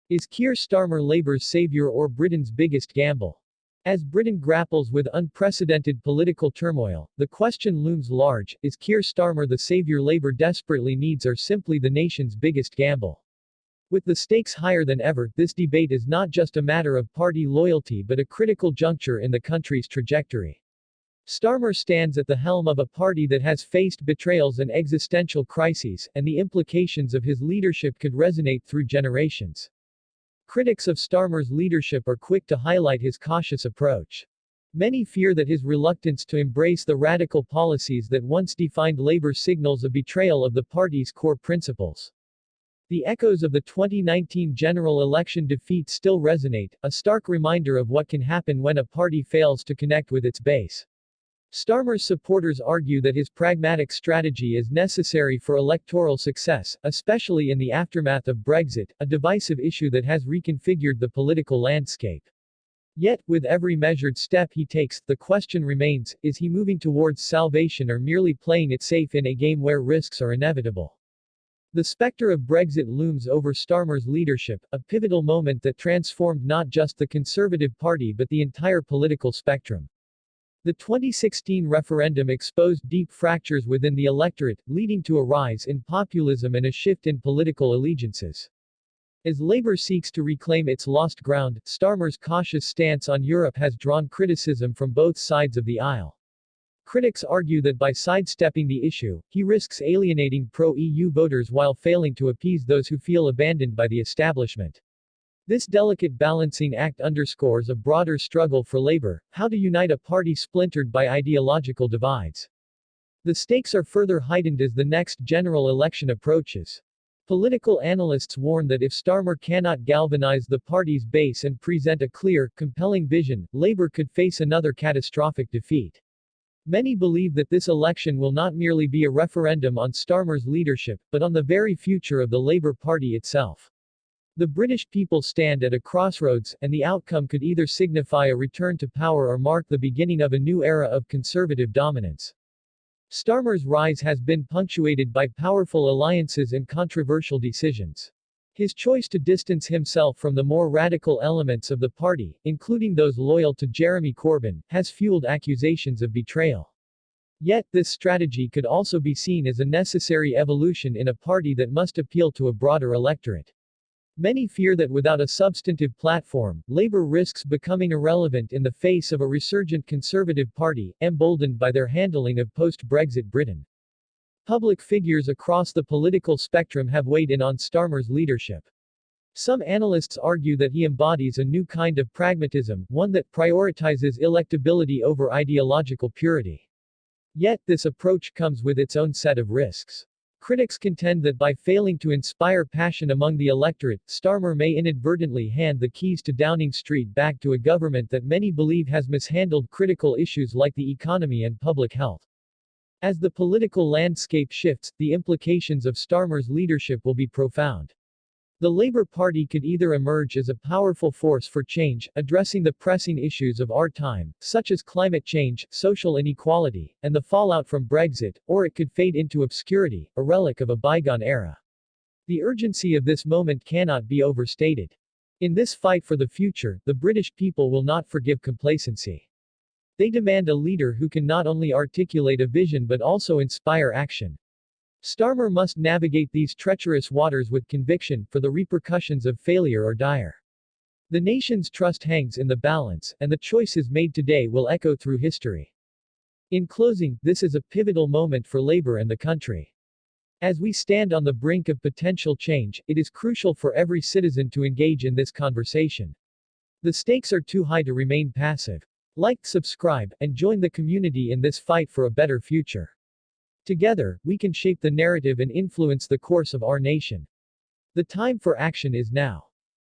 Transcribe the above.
Is Keir Starmer Labour's saviour or Britain's biggest gamble? As Britain grapples with unprecedented political turmoil, the question looms large: is Keir Starmer the saviour Labour desperately needs or simply the nation's biggest gamble? With the stakes higher than ever, this debate is not just a matter of party loyalty but a critical juncture in the country's trajectory. Starmer stands at the helm of a party that has faced betrayals and existential crises, and the implications of his leadership could resonate through generations. Critics of Starmer's leadership are quick to highlight his cautious approach. Many fear that his reluctance to embrace the radical policies that once defined Labour signals a betrayal of the party's core principles. The echoes of the 2019 general election defeat still resonate, a stark reminder of what can happen when a party fails to connect with its base. Starmer's supporters argue that his pragmatic strategy is necessary for electoral success, especially in the aftermath of Brexit, a divisive issue that has reconfigured the political landscape. Yet, with every measured step he takes, the question remains: is he moving towards salvation or merely playing it safe in a game where risks are inevitable? The specter of Brexit looms over Starmer's leadership, a pivotal moment that transformed not just the Conservative Party but the entire political spectrum. The 2016 referendum exposed deep fractures within the electorate, leading to a rise in populism and a shift in political allegiances. As Labour seeks to reclaim its lost ground, Starmer's cautious stance on Europe has drawn criticism from both sides of the aisle. Critics argue that by sidestepping the issue, he risks alienating pro-EU voters while failing to appease those who feel abandoned by the establishment. This delicate balancing act underscores a broader struggle for Labour: how to unite a party splintered by ideological divides. The stakes are further heightened as the next general election approaches. Political analysts warn that if Starmer cannot galvanize the party's base and present a clear, compelling vision, Labour could face another catastrophic defeat. Many believe that this election will not merely be a referendum on Starmer's leadership, but on the very future of the Labour Party itself. The British people stand at a crossroads, and the outcome could either signify a return to power or mark the beginning of a new era of conservative dominance. Starmer's rise has been punctuated by powerful alliances and controversial decisions. His choice to distance himself from the more radical elements of the party, including those loyal to Jeremy Corbyn, has fueled accusations of betrayal. Yet, this strategy could also be seen as a necessary evolution in a party that must appeal to a broader electorate. Many fear that without a substantive platform, Labour risks becoming irrelevant in the face of a resurgent Conservative Party, emboldened by their handling of post-Brexit Britain. Public figures across the political spectrum have weighed in on Starmer's leadership. Some analysts argue that he embodies a new kind of pragmatism, one that prioritizes electability over ideological purity. Yet, this approach comes with its own set of risks. Critics contend that by failing to inspire passion among the electorate, Starmer may inadvertently hand the keys to Downing Street back to a government that many believe has mishandled critical issues like the economy and public health. As the political landscape shifts, the implications of Starmer's leadership will be profound. The Labour Party could either emerge as a powerful force for change, addressing the pressing issues of our time, such as climate change, social inequality, and the fallout from Brexit, or it could fade into obscurity, a relic of a bygone era. The urgency of this moment cannot be overstated. In this fight for the future, the British people will not forgive complacency. They demand a leader who can not only articulate a vision but also inspire action. Starmer must navigate these treacherous waters with conviction, for the repercussions of failure are dire. The nation's trust hangs in the balance, and the choices made today will echo through history. In closing, this is a pivotal moment for Labour and the country. As we stand on the brink of potential change, it is crucial for every citizen to engage in this conversation. The stakes are too high to remain passive. Like, subscribe, and join the community in this fight for a better future. Together, we can shape the narrative and influence the course of our nation. The time for action is now.